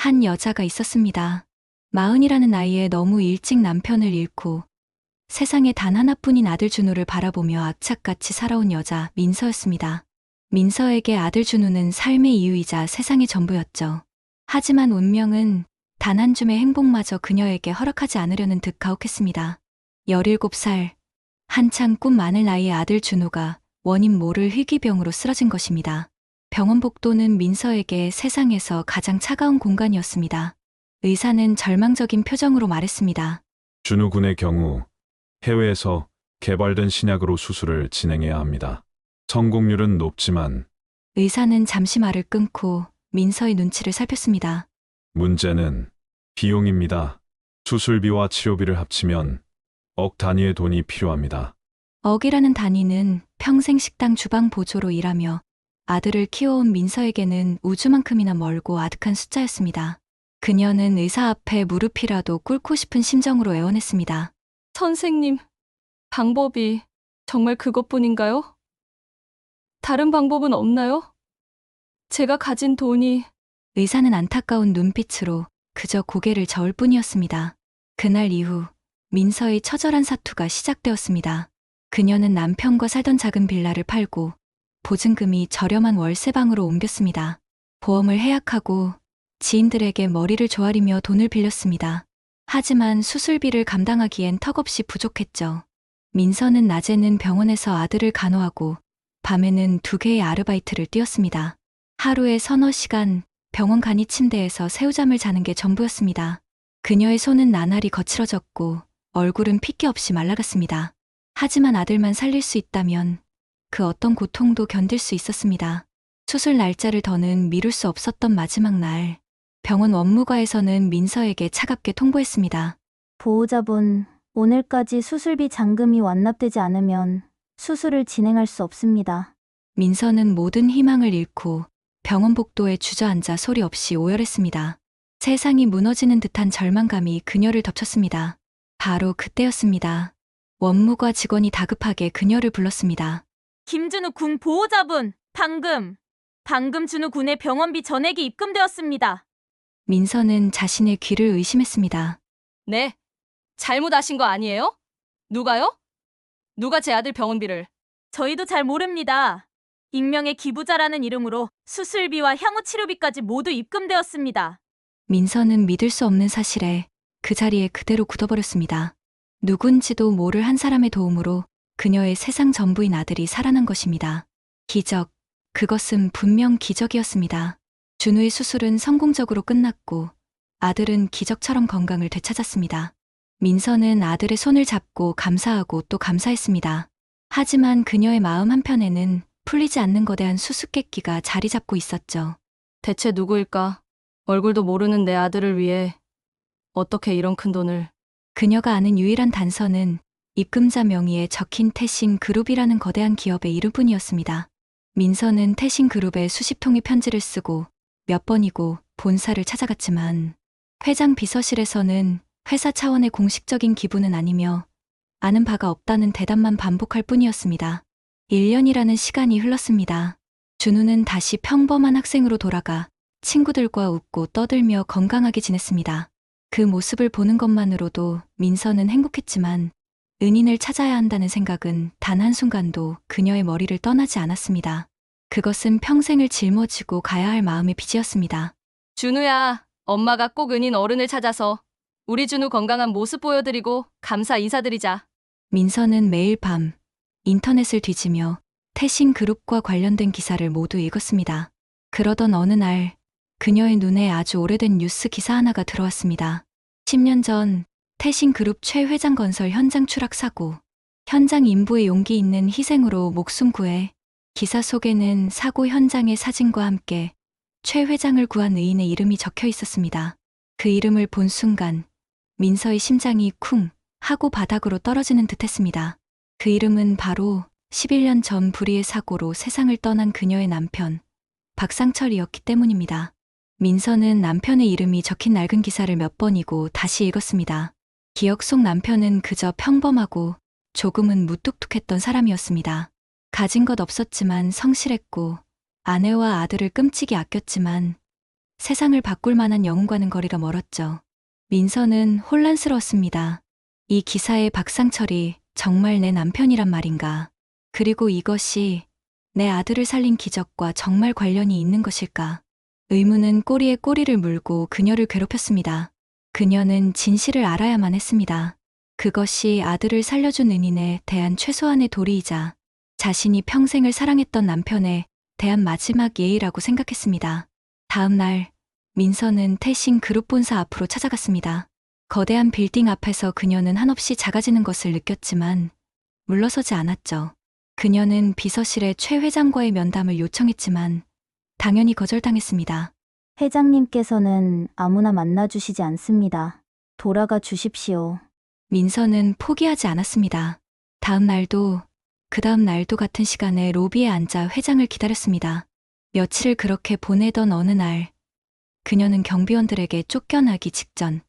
한 여자가 있었습니다. 마흔이라는 나이에 너무 일찍 남편을 잃고 세상에 단 하나뿐인 아들 준우를 바라보며 악착같이 살아온 여자 민서였습니다. 민서에게 아들 준우는 삶의 이유이자 세상의 전부였죠. 하지만 운명은 단 한 줌의 행복마저 그녀에게 허락하지 않으려는 듯 가혹했습니다. 17살, 한창 꿈 많을 나이의 아들 준우가 원인 모를 희귀병으로 쓰러진 것입니다. 병원 복도는 민서에게 세상에서 가장 차가운 공간이었습니다. 의사는 절망적인 표정으로 말했습니다. 준우 군의 경우 해외에서 개발된 신약으로 수술을 진행해야 합니다. 성공률은 높지만 의사는 잠시 말을 끊고 민서의 눈치를 살폈습니다. 문제는 비용입니다. 수술비와 치료비를 합치면 억 단위의 돈이 필요합니다. 억이라는 단위는 평생 식당 주방 보조로 일하며 아들을 키워온 민서에게는 우주만큼이나 멀고 아득한 숫자였습니다. 그녀는 의사 앞에 무릎이라도 꿇고 싶은 심정으로 애원했습니다. 선생님, 방법이 정말 그것뿐인가요? 다른 방법은 없나요? 제가 가진 돈이 의사는 안타까운 눈빛으로 그저 고개를 저을 뿐이었습니다. 그날 이후 민서의 처절한 사투가 시작되었습니다. 그녀는 남편과 살던 작은 빌라를 팔고 보증금이 저렴한 월세방으로 옮겼습니다. 보험을 해약하고 지인들에게 머리를 조아리며 돈을 빌렸습니다. 하지만 수술비를 감당하기엔 턱없이 부족했죠. 민서는 낮에는 병원에서 아들을 간호하고 밤에는 2개의 아르바이트를 뛰었습니다. 하루에 서너 시간 병원 간이 침대에서 새우잠을 자는 게 전부였습니다. 그녀의 손은 나날이 거칠어졌고 얼굴은 핏기 없이 말라갔습니다. 하지만 아들만 살릴 수 있다면 그 어떤 고통도 견딜 수 있었습니다. 수술 날짜를 더는 미룰 수 없었던 마지막 날, 병원 원무과에서는 민서에게 차갑게 통보했습니다. 보호자분, 오늘까지 수술비 잔금이 완납되지 않으면 수술을 진행할 수 없습니다. 민서는 모든 희망을 잃고 병원 복도에 주저앉아 소리 없이 오열했습니다. 세상이 무너지는 듯한 절망감이 그녀를 덮쳤습니다. 바로 그때였습니다. 원무과 직원이 다급하게 그녀를 불렀습니다. 김준우 군 보호자분, 방금 준우 군의 병원비 전액이 입금되었습니다. 민서는 자신의 귀를 의심했습니다. 네, 잘못하신 거 아니에요? 누가요? 누가 제 아들 병원비를? 저희도 잘 모릅니다. 익명의 기부자라는 이름으로 수술비와 향후 치료비까지 모두 입금되었습니다. 민서는 믿을 수 없는 사실에 그 자리에 그대로 굳어버렸습니다. 누군지도 모를 한 사람의 도움으로 그녀의 세상 전부인 아들이 살아난 것입니다. 기적, 그것은 분명 기적이었습니다. 준우의 수술은 성공적으로 끝났고 아들은 기적처럼 건강을 되찾았습니다. 민서는 아들의 손을 잡고 감사하고 또 감사했습니다. 하지만 그녀의 마음 한편에는 풀리지 않는 거대한 수수께끼가 자리 잡고 있었죠. 대체 누구일까? 얼굴도 모르는 내 아들을 위해 어떻게 이런 큰 돈을... 그녀가 아는 유일한 단서는 입금자 명의에 적힌 태신 그룹이라는 거대한 기업의 이름뿐이었습니다. 민서는 태신 그룹에 수십 통의 편지를 쓰고 몇 번이고 본사를 찾아갔지만 회장 비서실에서는 회사 차원의 공식적인 기부는 아니며 아는 바가 없다는 대답만 반복할 뿐이었습니다. 1년이라는 시간이 흘렀습니다. 준우는 다시 평범한 학생으로 돌아가 친구들과 웃고 떠들며 건강하게 지냈습니다. 그 모습을 보는 것만으로도 민서는 행복했지만 은인을 찾아야 한다는 생각은 단 한순간도 그녀의 머리를 떠나지 않았습니다. 그것은 평생을 짊어지고 가야 할 마음의 빚이었습니다. 준우야, 엄마가 꼭 은인 어른을 찾아서 우리 준우 건강한 모습 보여드리고 감사 인사드리자. 민서는 매일 밤 인터넷을 뒤지며 태신 그룹과 관련된 기사를 모두 읽었습니다. 그러던 어느 날 그녀의 눈에 아주 오래된 뉴스 기사 하나가 들어왔습니다. 10년 전 태신 그룹 최 회장 건설 현장 추락 사고, 현장 인부의 용기 있는 희생으로 목숨 구해. 기사 속에는 사고 현장의 사진과 함께 최 회장을 구한 의인의 이름이 적혀 있었습니다. 그 이름을 본 순간 민서의 심장이 쿵 하고 바닥으로 떨어지는 듯했습니다. 그 이름은 바로 11년 전 불의의 사고로 세상을 떠난 그녀의 남편 박상철이었기 때문입니다. 민서는 남편의 이름이 적힌 낡은 기사를 몇 번이고 다시 읽었습니다. 기억 속 남편은 그저 평범하고 조금은 무뚝뚝했던 사람이었습니다. 가진 것 없었지만 성실했고 아내와 아들을 끔찍이 아꼈지만 세상을 바꿀 만한 영웅과는 거리가 멀었죠. 민서는 혼란스러웠습니다. 이 기사의 박상철이 정말 내 남편이란 말인가? 그리고 이것이 내 아들을 살린 기적과 정말 관련이 있는 것일까? 의문은 꼬리에 꼬리를 물고 그녀를 괴롭혔습니다. 그녀는 진실을 알아야만 했습니다. 그것이 아들을 살려준 은인에 대한 최소한의 도리이자 자신이 평생을 사랑했던 남편에 대한 마지막 예의라고 생각했습니다. 다음 날, 민서는 태신 그룹 본사 앞으로 찾아갔습니다. 거대한 빌딩 앞에서 그녀는 한없이 작아지는 것을 느꼈지만 물러서지 않았죠. 그녀는 비서실에 최 회장과의 면담을 요청했지만 당연히 거절당했습니다. 회장님께서는 아무나 만나주시지 않습니다. 돌아가 주십시오. 민서는 포기하지 않았습니다. 다음 날도 그 다음 날도 같은 시간에 로비에 앉아 회장을 기다렸습니다. 며칠을 그렇게 보내던 어느 날 그녀는 경비원들에게 쫓겨나기 직전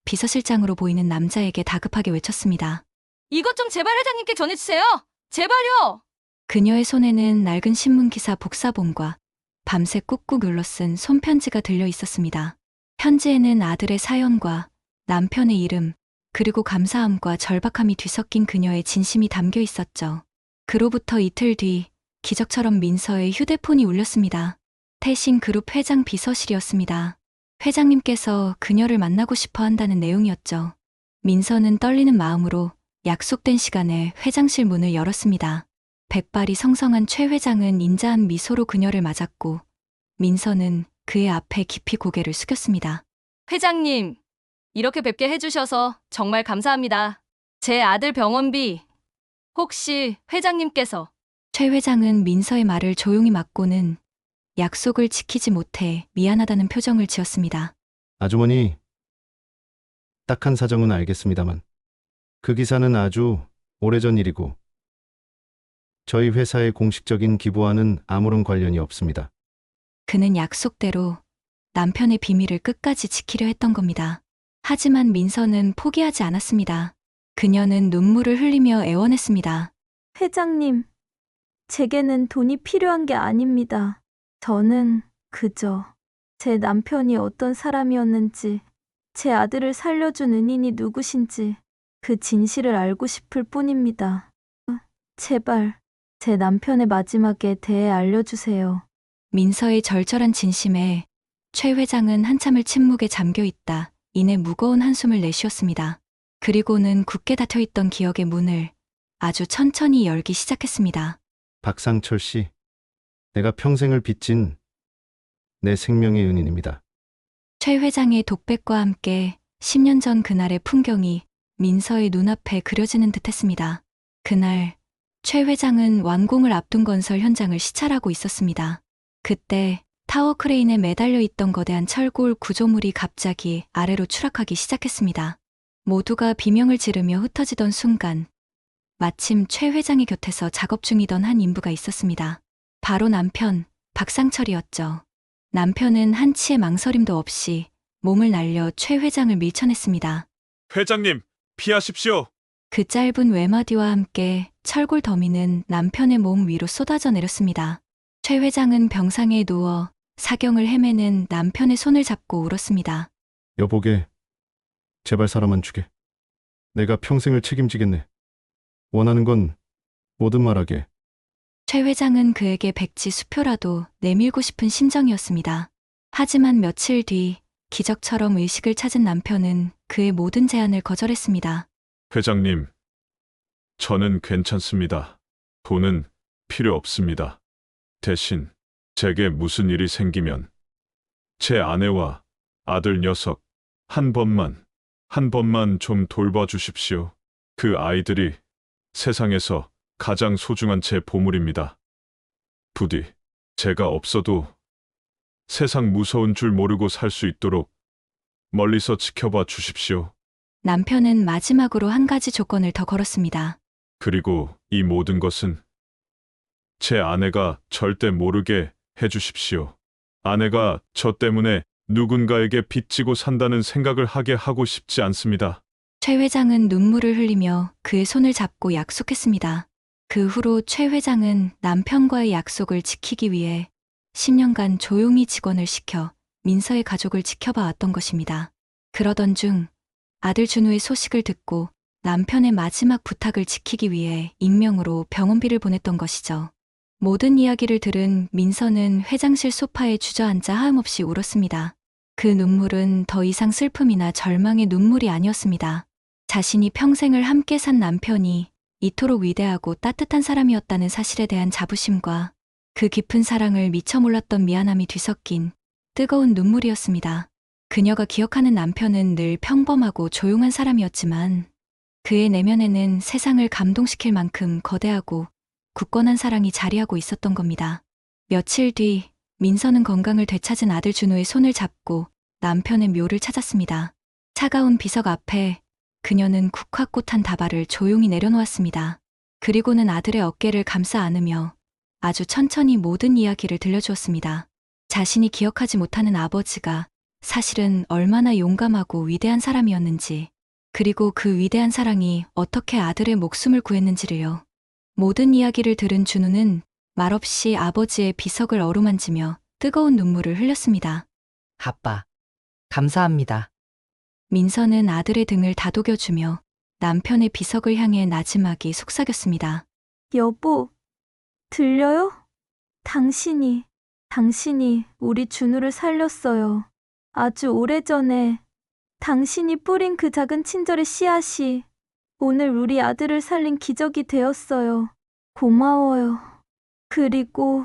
비서실장으로 보이는 남자에게 다급하게 외쳤습니다. 이것 좀 제발 회장님께 전해주세요. 제발요. 그녀의 손에는 낡은 신문기사 복사본과 밤새 꾹꾹 눌러 쓴 손편지가 들려 있었습니다. 편지에는 아들의 사연과 남편의 이름, 그리고 감사함과 절박함이 뒤섞인 그녀의 진심이 담겨 있었죠. 그로부터 이틀 뒤 기적처럼 민서의 휴대폰이 울렸습니다. 태신 그룹 회장 비서실이었습니다. 회장님께서 그녀를 만나고 싶어 한다는 내용이었죠. 민서는 떨리는 마음으로 약속된 시간에 회장실 문을 열었습니다. 백발이 성성한 최 회장은 인자한 미소로 그녀를 맞았고 민서는 그의 앞에 깊이 고개를 숙였습니다. 회장님, 이렇게 뵙게 해주셔서 정말 감사합니다. 제 아들 병원비 혹시 회장님께서 최 회장은 민서의 말을 조용히 맞고는 약속을 지키지 못해 미안하다는 표정을 지었습니다. 아주머니, 딱한 사정은 알겠습니다만 그 기사는 아주 오래전 일이고 저희 회사의 공식적인 기부와는 아무런 관련이 없습니다. 그는 약속대로 남편의 비밀을 끝까지 지키려 했던 겁니다. 하지만 민서는 포기하지 않았습니다. 그녀는 눈물을 흘리며 애원했습니다. 회장님, 제게는 돈이 필요한 게 아닙니다. 저는 그저 제 남편이 어떤 사람이었는지, 제 아들을 살려준 은인이 누구신지 그 진실을 알고 싶을 뿐입니다. 제발 제 남편의 마지막에 대해 알려주세요. 민서의 절절한 진심에 최 회장은 한참을 침묵에 잠겨 있다. 이내 무거운 한숨을 내쉬었습니다. 그리고는 굳게 닫혀있던 기억의 문을 아주 천천히 열기 시작했습니다. 박상철 씨, 내가 평생을 빚진 내 생명의 은인입니다. 최 회장의 독백과 함께 10년 전 그날의 풍경이 민서의 눈앞에 그려지는 듯했습니다. 그날 최 회장은 완공을 앞둔 건설 현장을 시찰하고 있었습니다. 그때 타워 크레인에 매달려 있던 거대한 철골 구조물이 갑자기 아래로 추락하기 시작했습니다. 모두가 비명을 지르며 흩어지던 순간 마침 최 회장의 곁에서 작업 중이던 한 인부가 있었습니다. 바로 남편 박상철이었죠. 남편은 한치의 망설임도 없이 몸을 날려 최 회장을 밀쳐냈습니다. 회장님, 피하십시오. 그 짧은 외마디와 함께 철골 더미는 남편의 몸 위로 쏟아져 내렸습니다. 최 회장은 병상에 누워 사경을 헤매는 남편의 손을 잡고 울었습니다. 여보게, 제발 살아만 주게. 내가 평생을 책임지겠네. 원하는 건 뭐든 말하게. 최 회장은 그에게 백지 수표라도 내밀고 싶은 심정이었습니다. 하지만 며칠 뒤 기적처럼 의식을 찾은 남편은 그의 모든 제안을 거절했습니다. 회장님, 저는 괜찮습니다. 돈은 필요 없습니다. 대신 제게 무슨 일이 생기면 제 아내와 아들 녀석 한 번만 좀 돌봐주십시오. 그 아이들이 세상에서 가장 소중한 제 보물입니다. 부디 제가 없어도 세상 무서운 줄 모르고 살 수 있도록 멀리서 지켜봐 주십시오. 남편은 마지막으로 한 가지 조건을 더 걸었습니다. 그리고 이 모든 것은 제 아내가 절대 모르게 해주십시오. 아내가 저 때문에 누군가에게 빚지고 산다는 생각을 하게 하고 싶지 않습니다. 최 회장은 눈물을 흘리며 그의 손을 잡고 약속했습니다. 그 후로 최 회장은 남편과의 약속을 지키기 위해 10년간 조용히 직원을 시켜 민서의 가족을 지켜봐 왔던 것입니다. 그러던 중 아들 준우의 소식을 듣고 남편의 마지막 부탁을 지키기 위해 익명으로 병원비를 보냈던 것이죠. 모든 이야기를 들은 민서는 회장실 소파에 주저앉아 하염없이 울었습니다. 그 눈물은 더 이상 슬픔이나 절망의 눈물이 아니었습니다. 자신이 평생을 함께 산 남편이 이토록 위대하고 따뜻한 사람이었다는 사실에 대한 자부심과 그 깊은 사랑을 미처 몰랐던 미안함이 뒤섞인 뜨거운 눈물이었습니다. 그녀가 기억하는 남편은 늘 평범하고 조용한 사람이었지만 그의 내면에는 세상을 감동시킬 만큼 거대하고 굳건한 사랑이 자리하고 있었던 겁니다. 며칠 뒤 민서는 건강을 되찾은 아들 준우의 손을 잡고 남편의 묘를 찾았습니다. 차가운 비석 앞에 그녀는 국화꽃 한 다발을 조용히 내려놓았습니다. 그리고는 아들의 어깨를 감싸 안으며 아주 천천히 모든 이야기를 들려주었습니다. 자신이 기억하지 못하는 아버지가 사실은 얼마나 용감하고 위대한 사람이었는지, 그리고 그 위대한 사랑이 어떻게 아들의 목숨을 구했는지를요. 모든 이야기를 들은 준우는 말없이 아버지의 비석을 어루만지며 뜨거운 눈물을 흘렸습니다. 아빠, 감사합니다. 민서는 아들의 등을 다독여주며 남편의 비석을 향해 나지막이 속삭였습니다. 여보, 들려요? 당신이 우리 준우를 살렸어요. 아주 오래전에 당신이 뿌린 그 작은 친절의 씨앗이 오늘 우리 아들을 살린 기적이 되었어요. 고마워요. 그리고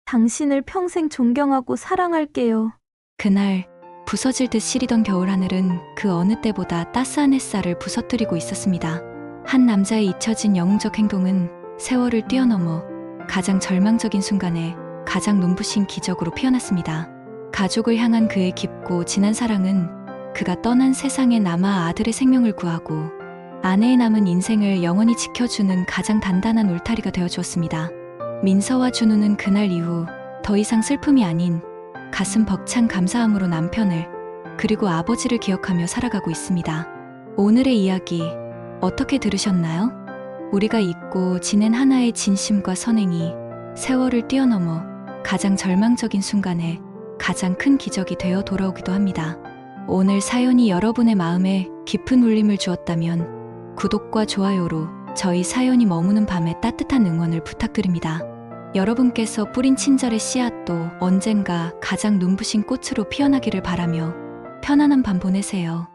당신을 평생 존경하고 사랑할게요. 그날 부서질 듯 시리던 겨울하늘은 그 어느 때보다 따스한 햇살을 부서뜨리고 있었습니다. 한 남자의 잊혀진 영웅적 행동은 세월을 뛰어넘어 가장 절망적인 순간에 가장 눈부신 기적으로 피어났습니다. 가족을 향한 그의 깊고 진한 사랑은 그가 떠난 세상에 남아 아들의 생명을 구하고 아내의 남은 인생을 영원히 지켜주는 가장 단단한 울타리가 되어주었습니다. 민서와 준우는 그날 이후 더 이상 슬픔이 아닌 가슴 벅찬 감사함으로 남편을 그리고 아버지를 기억하며 살아가고 있습니다. 오늘의 이야기 어떻게 들으셨나요? 우리가 잊고 지낸 하나의 진심과 선행이 세월을 뛰어넘어 가장 절망적인 순간에 가장 큰 기적이 되어 돌아오기도 합니다. 오늘 사연이 여러분의 마음에 깊은 울림을 주었다면 구독과 좋아요로 저희 사연이 머무는 밤에 따뜻한 응원을 부탁드립니다. 여러분께서 뿌린 친절의 씨앗도 언젠가 가장 눈부신 꽃으로 피어나기를 바라며 편안한 밤 보내세요.